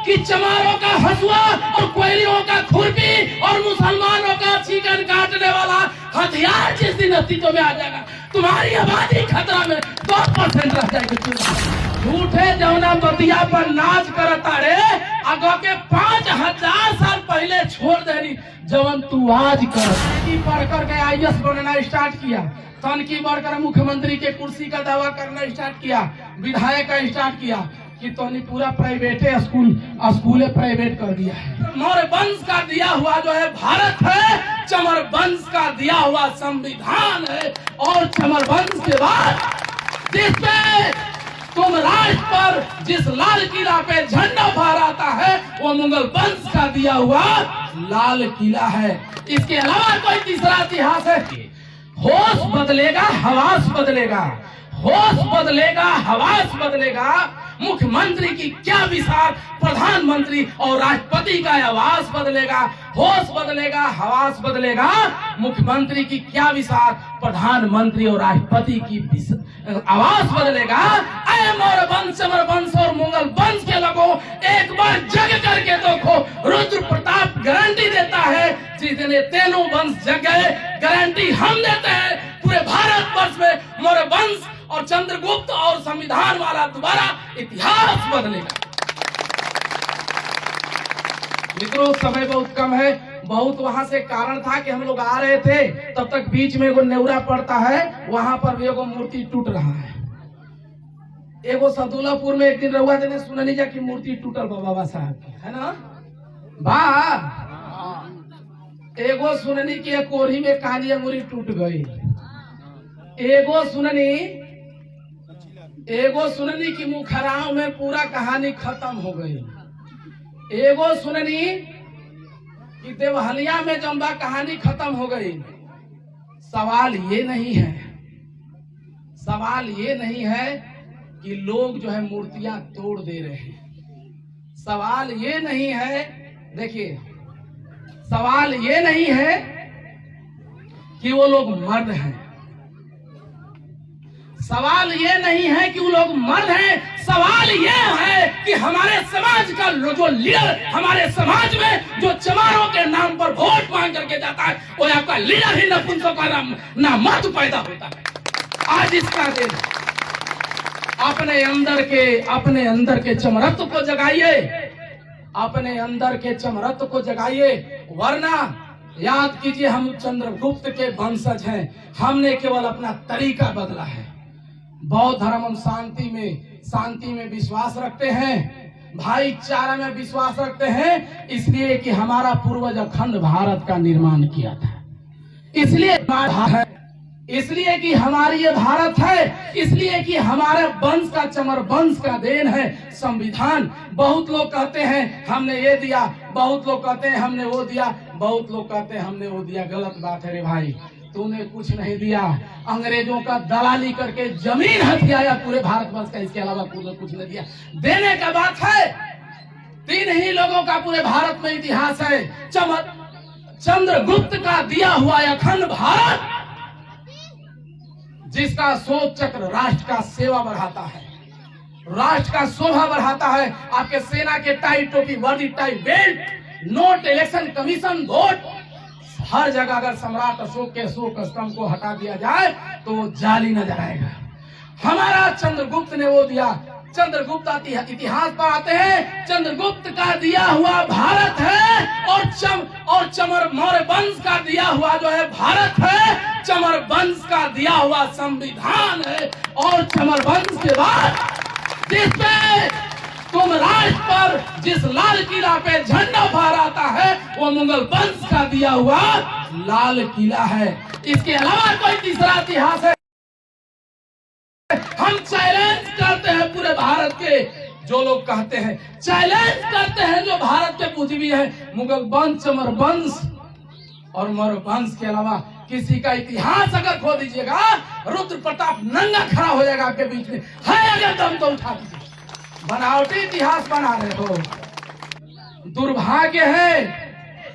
कि चमारों का हसुआ और कोयलियों का खुरपी और मुसलमानों का चिकन काटने वाला हथियार जिस दिन अस्तित्व में आ जाएगा, तुम्हारी आबादी खतरा में 2% रह जाएगी। झूठे जौना बतिया पर नाच करता रे, अगो के 5000 साल पहले छोड़ देनी जवन तू आज कर। पढ़ करके IAS बनना स्टार्ट किया, तनकी बढ़कर मुख्यमंत्री के कुर्सी का दावा करना स्टार्ट किया, विधायक का स्टार्ट किया कि तोनी पूरा प्राइवेटे स्कूल प्राइवेट कर दिया है। मौर्य वंश का दिया हुआ जो है भारत है, चमर वंश का दिया हुआ संविधान है, और चमर वंश के बाद जिसपे तुम राष्ट्र पर जिस लाल किला पे झंडा फहराता है वो मुगल वंश का दिया हुआ लाल किला है। इसके अलावा कोई तीसरा इतिहास है? होश बदलेगा, हवास बदलेगा, होश बदलेगा, हवास बदलेगा। मुख्यमंत्री की क्या विशाल, प्रधानमंत्री और राष्ट्रपति का आवास बदलेगा। होश बदलेगा, हवास बदलेगा, मुख्यमंत्री की क्या विशाल, प्रधानमंत्री और राष्ट्रपति की आवास बदलेगा। मौर्य वंश, चमर वंश और मुगल वंश के लोगों, एक बार जग करके देखो। रुद्र प्रताप गारंटी देता है, जिस दिन तीनों वंश जग गए, गारंटी हम देते हैं पूरे भारतवर्ष में मौर्य वंश और चंद्रगुप्त और संविधान वाला दोबारा इतिहास बदलेगा। मित्रों, समय बहुत कम है, बहुत वहां से कारण था कि हम लोग आ रहे थे, तब तक बीच में एगो नेवरा पड़ता है, वहां पर भी एगो मूर्ति टूट रहा है। एगो सदुल्लापुर में एक दिन रहुआ देने सुननी जा की मूर्ति टूटल बाबा साहब की, है ना बा। एगो सुननी की कोरी में काली अंगूरी टूट गई। एगो सुननी की मुखराव में पूरा कहानी खत्म हो गई। एगो सुननी कि देवहलिया में जम्बा कहानी खत्म हो गई। सवाल ये नहीं है कि लोग जो है मूर्तियां तोड़ दे रहे हैं। सवाल ये नहीं है, देखिए, सवाल ये नहीं है कि वो लोग मर्द हैं। सवाल ये नहीं है कि वो लोग मर्द हैं। सवाल ये है कि हमारे समाज का जो लीडर, हमारे समाज में जो चमारों के नाम पर वोट मांग करके जाता है, वो आपका लीडर ही नपुंसक का ना मर्द पैदा होता है। आज इसका दिन अपने अंदर के चमरत्व को जगाइए, अपने अंदर के चमरत्व को जगाइए, वरना याद कीजिए हम चंद्रगुप्त के वंशज हैं। हमने केवल अपना तरीका बदला है। बौद्ध धर्म हम शांति में विश्वास रखते हैं, भाईचारा में विश्वास रखते हैं, इसलिए कि हमारा पूर्वज अखंड भारत का निर्माण किया था, इसलिए कि हमारी ये भारत है, इसलिए कि हमारे वंश का, चमर वंश का देन है संविधान। बहुत लोग कहते हैं हमने ये दिया, बहुत लोग कहते हैं हमने वो दिया, बहुत लोग कहते हैं हमने वो दिया। गलत बात है रे भाई, तूने कुछ नहीं दिया। अंग्रेजों का दलाली करके जमीन हथियाया पूरे भारतवर्ष का, इसके अलावा कुछ नहीं दिया। देने का बात है, 3 ही लोगों का पूरे भारत में इतिहास है। चंद्रगुप्त का दिया हुआ अखंड भारत, जिसका शोध चक्र राष्ट्र का सेवा बढ़ाता है, राष्ट्र का शोभा बढ़ाता है। आपके सेना के टाई टोपी, वर्दी, tie belt, note, election commission, vote, हर जगह अगर सम्राट अशोक के अशोक स्तंभ को हटा दिया जाए तो वो जाली नजर आएगा। हमारा चंद्रगुप्त ने वो दिया। चंद्रगुप्त इतिहास पर आते हैं, चंद्रगुप्त का दिया हुआ भारत है, और चमर मौर्य वंश का दिया हुआ जो है भारत है, चमर वंश का दिया हुआ संविधान है, और चमर वंश के बाद जिसपे तुम राष्ट्र पर जिस लाल किला पे झंडा फहराता है वो मुगल वंश का दिया हुआ लाल किला है। इसके अलावा कोई तीसरा इतिहास है? हम चैलेंज करते हैं पूरे भारत के जो लोग कहते हैं, चैलेंज करते हैं जो भारत के बुद्धिजीवी हैं, मुगल वंश, चमर वंश और मौर्य वंश के अलावा किसी का इतिहास अगर खो दीजिएगा, रुद्र प्रताप नंगा खड़ा हो जाएगा आपके बीच में। है अगर दम तो उठा दीजिए। बनावटी इतिहास बना रहे हो। दुर्भाग्य है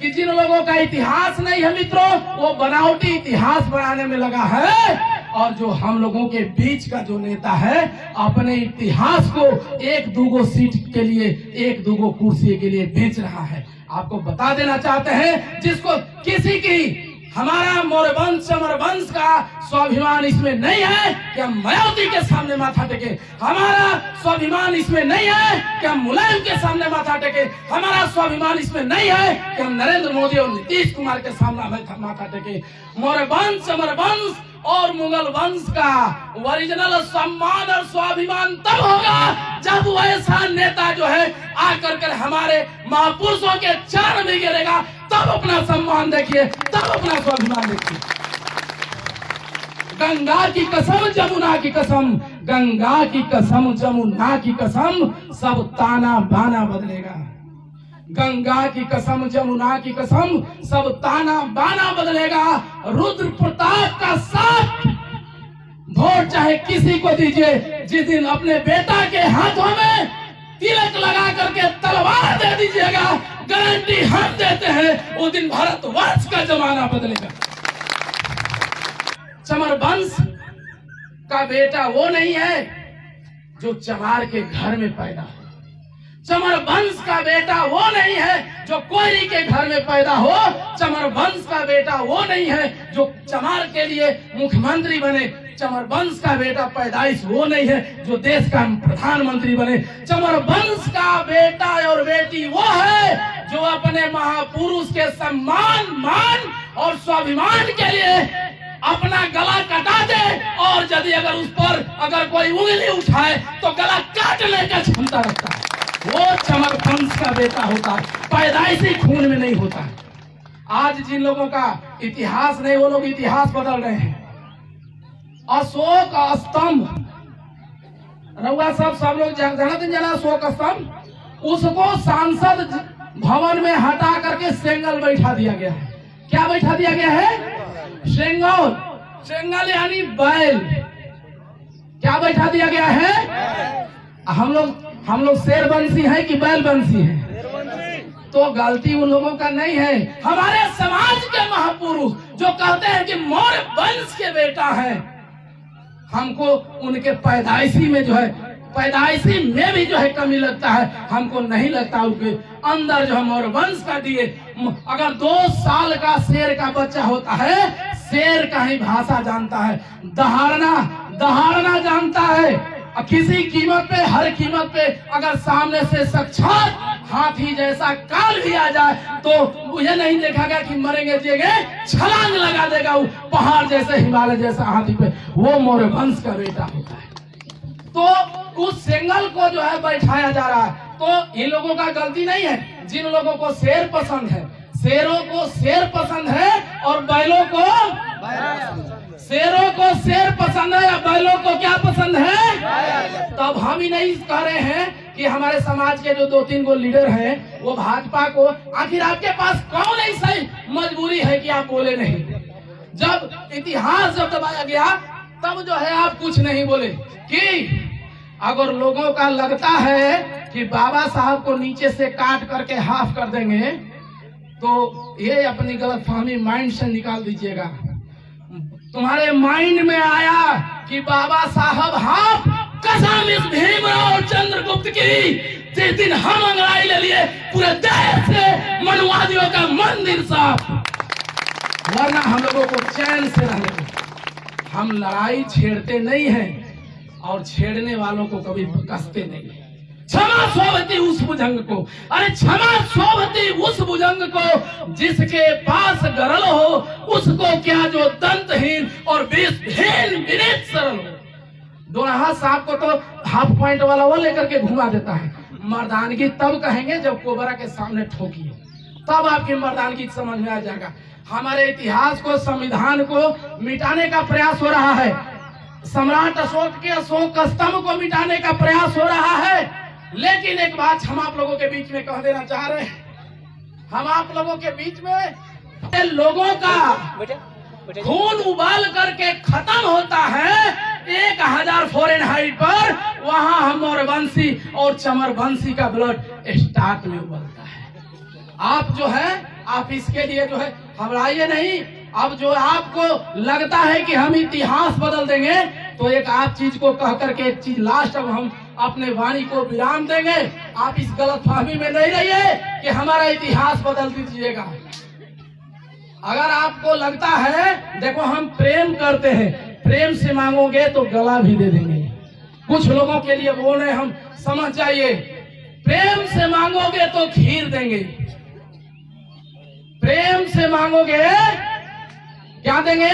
कि जिन लोगों का इतिहास नहीं है मित्रों, वो बनावटी इतिहास बनाने में लगा है। और जो हम लोगों के बीच का जो नेता है अपने इतिहास को एक दूगो सीट के लिए, एक दूगो कुर्सी के लिए बेच रहा है। आपको बता देना चाहते हैं, जिसको किसी की हमारा मौर्य वंश चमर वंश का स्वाभिमान इसमें नहीं है कि हम मायावती के सामने माथा टेके, हमारा स्वाभिमान इसमें नहीं है कि हम मुलायम के सामने माथा टेके, हमारा स्वाभिमान इसमें नहीं है कि हम नरेंद्र मोदी और नीतीश कुमार के सामने माथा टेके। मौर्य वंश चमर वंश और मुगल वंश का ओरिजिनल सम्मान और स्वाभिमान तब होगा जब वैसा नेता जो है आकर कर हमारे महापुरुषों के चरण में गिरेगा, तब अपना सम्मान देखिए, तब अपना स्वाभिमान देखिए। गंगा की कसम जमुना की कसम, गंगा की कसम जमुना की कसम, सब ताना बाना बदलेगा। गंगा की कसम जमुना की कसम, सब ताना बाना बदलेगा। रुद्र प्रताप का साथ वोट चाहे किसी को दीजिए, जिस दिन अपने बेटा के हाथों में तिलक लगा करके तलवार दे दीजिएगा, गारंटी हम देते हैं उस दिन भारतवर्ष का जमाना बदलेगा। चमर वंश का बेटा वो नहीं है जो चमार के घर में पैदा हो, चमर वंश का बेटा वो नहीं है जो कोयरी के घर में पैदा हो, चमर वंश का बेटा वो नहीं है जो चमार के लिए मुख्यमंत्री बने, चमर वंश का बेटा पैदाइश वो नहीं है जो देश का प्रधानमंत्री बने। चमर वंश का बेटा और बेटी वो है जो अपने महापुरुष के सम्मान, मान और स्वाभिमान के लिए अपना गला कटा दे, और यदि अगर उस पर अगर कोई उंगली उठाए तो गला काटने का क्षमता रखता है, वो चमर वंश का बेटा होता है, पैदाइशी खून में नहीं होता है। आज जिन लोगों का इतिहास नहीं, वो लोग इतिहास बदल रहे हैं। अशोक स्तंभ, रउआ सब लोग जानते हैं अशोक स्तंभ, उसको सांसद भवन में हटा करके सेंगल बैठा दिया गया है। क्या बैठा दिया गया है? सेंगल, सेंगल यानी बैल। क्या बैठा दिया गया है? हम लोग शेर वंशी है कि बैल वंशी है? तो गलती उन लोगों का नहीं है, हमारे समाज के महापुरुष जो कहते हैं कि मौर्य वंश के बेटा है, हमको उनके पैदाइशी में जो है, पैदाइशी में भी जो है कमी लगता है, हमको नहीं लगता उनके अंदर जो है मौर्य वंश का दिए। अगर 2 साल का शेर का बच्चा होता है, शेर का ही भाषा जानता है, दहाड़ना जानता है, किसी कीमत पे, हर कीमत पे अगर सामने से साक्षात हाथी जैसा काल भी आ जाए तो ये नहीं देखेगा कि मरेंगे जिएंगे, छलांग लगा देगा वो पहाड़ जैसे, हिमालय जैसा हाथी पे। वो मौर्य वंश का बेटा होता है। तो उस सेंगल को जो है बैठाया जा रहा है, तो इन लोगों का गलती नहीं है। जिन लोगों को शेर पसंद है, शेरों को शेर पसंद है और बैलों को, शेरों को शेर पसंद है या बैलों को क्या पसंद है? तब हम ही नहीं कह रहे हैं कि हमारे समाज के जो 2-3 गो लीडर हैं वो भाजपा को, आखिर आपके पास कौन ऐसी मजबूरी है कि आप बोले नहीं? जब इतिहास जब दबाया गया तब जो है आप कुछ नहीं बोले। कि अगर लोगों का लगता है कि बाबा साहब को नीचे से काट करके हाफ कर देंगे, तो ये अपनी गलतफहमी माइंड से निकाल दीजिएगा। तुम्हारे माइंड में आया कि बाबा साहब हाफ, कसम इस भीमराव चंद्रगुप्त की, जिस दिन हम अंग्रेजी ले लिए पूरे देश से मनुवादियों का मंदिर साफ, वरना हम लोगों को चैन से रहने दो। हम लड़ाई छेड़ते नहीं हैं और छेड़ने वालों को कभी कसते नहीं है। क्षमा सोवती उस भुजंग को, अरे क्षमा सोवती उस भुजंग को जिसके पास गरल हो, उसको क्या जो दंतहीन और विषहीन विनीत सरल हो। दोनों साहब को तो हाफ पॉइंट वाला वो लेकर के घुमा देता है। मर्दानगी तब कहेंगे जब कोबरा के सामने ठोकिए, तब आपकी मर्दानगी समझ में आ जाएगा। हमारे इतिहास को, संविधान को मिटाने का प्रयास हो रहा है। सम्राट अशोक के अशोक स्तंभ को मिटाने का प्रयास हो रहा है। लेकिन एक बात हम आप लोगों के बीच में कह देना चाह रहे हैं, हम आप लोगों के बीच में लोगों का खून उबाल करके खत्म होता है 1000 फ़ारेनहाइट पर, वहां हम मौर्य वंशी और चमर वंशी का ब्लड स्टार्ट में उबलता है। आप जो है, आप इसके लिए जो है घबराइए नहीं, अब जो आपको लगता है कि हम इतिहास बदल देंगे, तो एक आप चीज को कह करके एक चीज लास्ट अब हम अपने वाणी को विराम देंगे। आप इस गलतफहमी में नहीं रहिए कि हमारा इतिहास बदल दीजिएगा। अगर आपको लगता है, देखो हम प्रेम करते हैं, प्रेम से मांगोगे तो गला भी दे देंगे। कुछ लोगों के लिए बोल रहे हम समझ जाइए, प्रेम से मांगोगे तो खीर देंगे, प्रेम से मांगोगे क्या देंगे?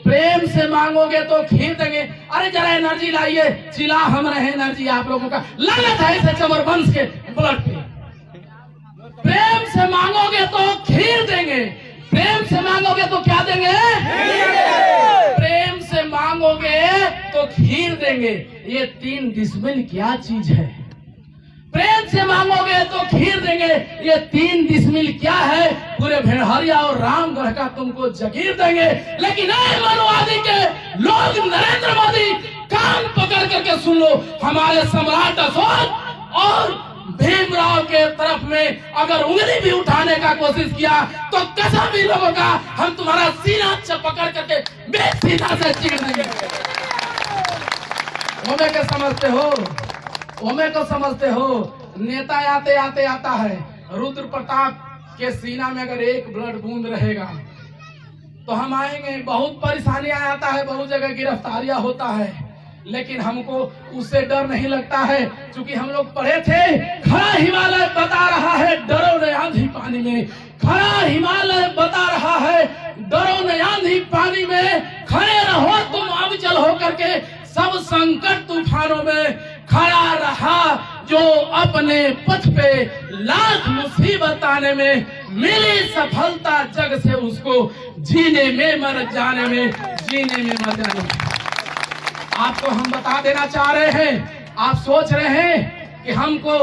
प्रेम से मांगोगे तो खीर देंगे। अरे जरा एनर्जी लाइए, चिल्ला हम रहे एनर्जी आप लोगों का लगत है इसे चमर वंश के ब्लड पे। प्रेम से मांगोगे तो खीर देंगे, प्रेम से मांगोगे तो क्या देंगे? प्रेम से मांगोगे तो खीर देंगे। ये 3 डिसमिल क्या चीज है? प्रेम से मांगोगे तो खीर देंगे, ये 3 डिसमिल क्या है? पूरे भेड़हरिया और रामगढ़ का तुमको जगीर देंगे। लेकिन मनुवादी के लोग, नरेंद्र मोदी कान पकड़ करके सुन लो, हमारे सम्राट अशोक और भीमराव के तरफ में अगर उंगली भी उठाने का कोशिश किया तो कसम भी लोगों का हम तुम्हारा सीना पकड़ करके बेसीना से चीर देंगे। ओमे के समझते हो, ओमे को समझते हो। नेता आते आते आता है, रुद्र प्रताप के सीना में अगर एक ब्लड बूंद रहेगा तो हम आएंगे। बहुत परेशानियां आता है, बहुत जगह गिरफ्तारियां होता है, लेकिन हमको उससे डर नहीं लगता है, क्योंकि हम लोग पढ़े थे। खड़ा हिमालय बता रहा है डरो न आंधी पानी में, खड़ा हिमालय बता रहा है डरो न आंधी पानी में, खड़े रहो तुम अविचल होकर के सब संकट तूफानों में, खड़ा रहा जो अपने पथ पे लाख मुसीबत आने में, मिली सफलता जग से उसको जीने में मर जाने में, जीने में मर जाने में। आपको हम बता देना चाह रहे हैं, आप सोच रहे हैं कि हमको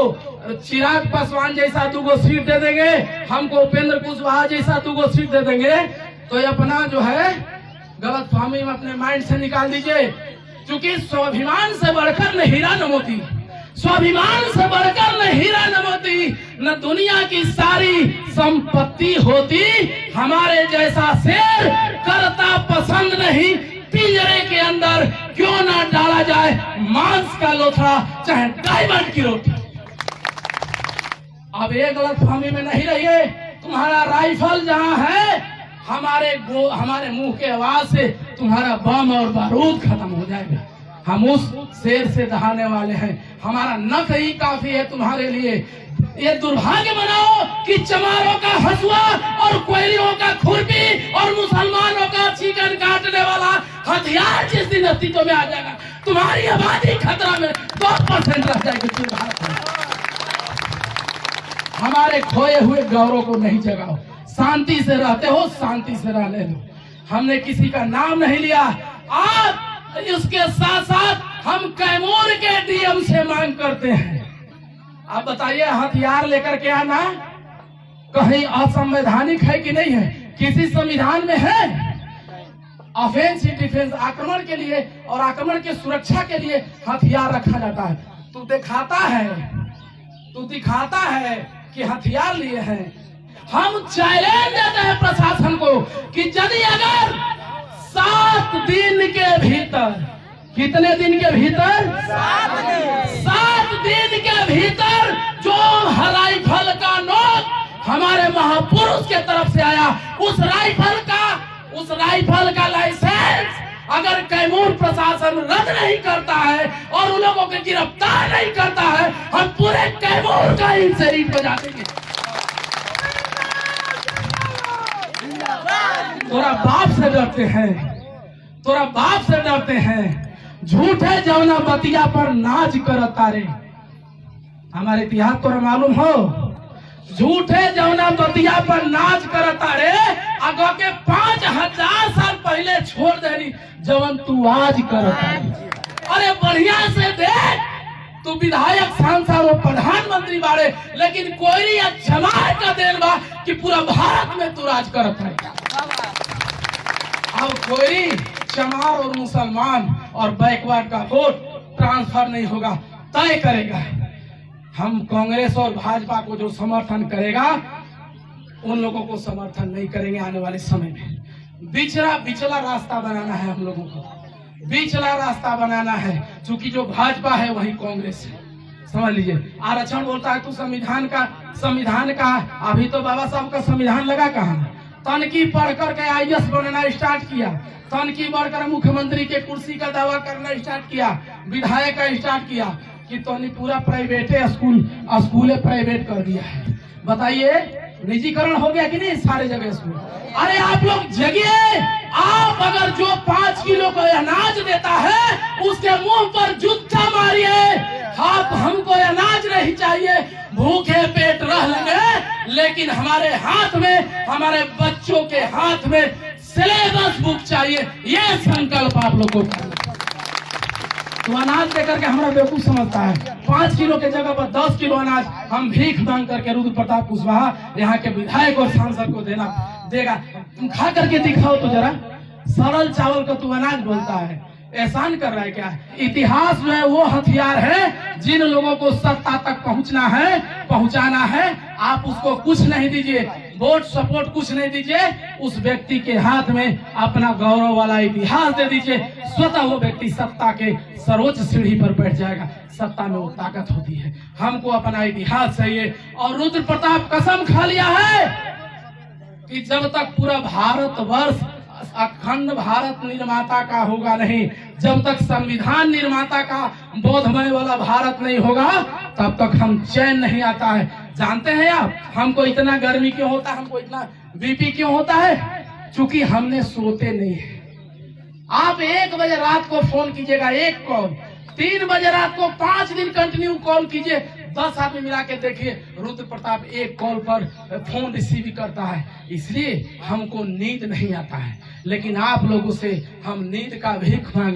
चिराग पासवान जैसा 2 सीट दे देंगे, हमको उपेंद्र कुशवाहा जैसा 2 सीट दे देंगे, तो ये अपना जो है गलतफहमी में अपने माइंड से निकाल दीजिए। क्योंकि स्वाभिमान से बढ़कर न हीरा न मोती, स्वाभिमान से बढ़कर न हीरा न मोती, न दुनिया की सारी संपत्ति होती, हमारे जैसा शेर करता पसंद नहीं पिंजरे के अंदर क्यों ना डाला जाए मांस का लोथड़ा, चाहे डायमंड की रोटी। अब ये गलतफहमी में नहीं रहिए। तुम्हारा राइफल जहां है, हमारे मुंह के आवाज से तुम्हारा बम और बारूद खत्म हो जाएगा। हम उस शेर से दहाने वाले हैं, हमारा नख ही काफी है तुम्हारे लिए। ये दुर्भाग्य मनाओ कि चमारों का हसुआ और कोयलियों का खुरपी और मुसलमानों का चिकन काटने वाला हथियार जिस दिन अस्तित्व में आ जाएगा, तुम्हारी आबादी खतरा में 2% रह जाएगी। हमारे खोए हुए गौरव को नहीं जगाओ। शांति से रहते हो, शांति से रहने दो। हमने किसी का नाम नहीं लिया। आप इसके साथ साथ हम कैमूर के डीएम से मांग करते हैं, आप बताइए हथियार लेकर के आना कहीं असंवैधानिक है कि नहीं है? किसी संविधान में है? ऑफेंस डिफेंस, आक्रमण के लिए और आक्रमण के सुरक्षा के लिए हथियार रखा जाता है। तू दिखाता है कि हथियार लिए हैं। हम चैलेंज देते हैं प्रशासन को कि यदि अगर 7 दिन के भीतर, कितने दिन के भीतर? 7 दिन के भीतर जो राइफल का नोट हमारे महापुरुष के तरफ से आया, उस राइफल का लाइसेंस अगर कैमूर प्रशासन रद्द नहीं करता है और उन लोगों को गिरफ्तार नहीं करता है, हम पूरे कैमूर का ही शरीर बजा देंगे। तोरा बाप से डरते हैं, तोरा बाप से डरते हैं। झूठे जवना बतिया पर नाच कर तारे, हमारे इतिहास तोरा मालूम हो? झूठे जवना बतिया पर नाच कर तारे, अगो के 5000 साल पहले छोड़ देनी जवन तू आज कर तारे। अरे बढ़िया से देख, तू विधायक, सांसद और प्रधानमंत्री बारे, लेकिन कोई चमार का देन बा कि पूरा भारत में तू राज करत है। अब कोई चमार और मुसलमान और बैकवर्ड का वोट ट्रांसफर नहीं होगा, तय करेगा। हम कांग्रेस और भाजपा को जो समर्थन करेगा उन लोगों को समर्थन नहीं करेंगे आने वाले समय में। बिचला रास्ता बनाना है हम लोगों को, बिचला रास्ता बनाना है। चूंकि जो भाजपा है वही कांग्रेस है, समझ लीजिए। आरक्षण बोलता है तो संविधान का अभी तो बाबा साहब का संविधान लगा कहाँ? तनकी पढ़ करके IAS बनना स्टार्ट किया, तनकी बढ़कर मुख्यमंत्री के कुर्सी का दावा करना स्टार्ट किया, विधायक का स्टार्ट किया कि तोनी पूरा प्राइवेटे स्कूल प्राइवेट कर दिया है। बताइए निजीकरण हो गया कि नहीं सारे जगह स्कूल? अरे आप लोग जगिए। आप अगर जो 5 किलो का अनाज देता है उसके मुंह पर जूता मारिए। आप हमको अनाज नहीं चाहिए, भूखे पेट रह लेंगे, लेकिन हमारे हाथ में, हमारे बच्चों के हाथ में सिलेबस बुक चाहिए। ये संकल्प आप लोग को करना। तो अनाज देकर के हमारा बेवकूफ समझता है। 5 किलो के जगह पर 10 किलो अनाज हम भीख मांग करके रुद्र प्रताप कुशवाहा यहाँ के विधायक और सांसद को देगा। तुम खा करके दिखाओ तो जरा, सरल चावल का तू अनाज बोलता है, एहसान कर रहा है क्या? इतिहास में वो हथियार है जिन लोगों को सत्ता तक पहुंचाना है, आप उसको कुछ नहीं दीजिए, वोट सपोर्ट कुछ नहीं दीजिए, उस व्यक्ति के हाथ में अपना गौरव वाला इतिहास दे दीजिए। स्वतः वो व्यक्ति सत्ता के सर्वोच्च सीढ़ी पर बैठ जाएगा। सत्ता में वो ताकत होती है। हमको अपना इतिहास चाहिए। और रुद्र प्रताप कसम खा लिया है कि जब तक पूरा भारतवर्ष अखंड भारत निर्माता का होगा नहीं, जब तक संविधान निर्माता का बोधमय वाला भारत नहीं होगा, तब तक हम चैन नहीं आता है। जानते हैं आप हमको इतना गर्मी क्यों होता है, हमको इतना BP क्यों होता है? क्योंकि हमने सोते नहीं है। आप 1 बजे रात को फोन कीजिएगा, एक कॉल, 3 बजे रात को 5 दिन कंटिन्यू कॉल कीजिए, 10 आदमी मिला के देखिए, रुद्र प्रताप एक कॉल पर फोन रिसीव करता है। इसलिए हमको नींद नहीं आता है, लेकिन आप लोगों से हम नींद का भीख मांग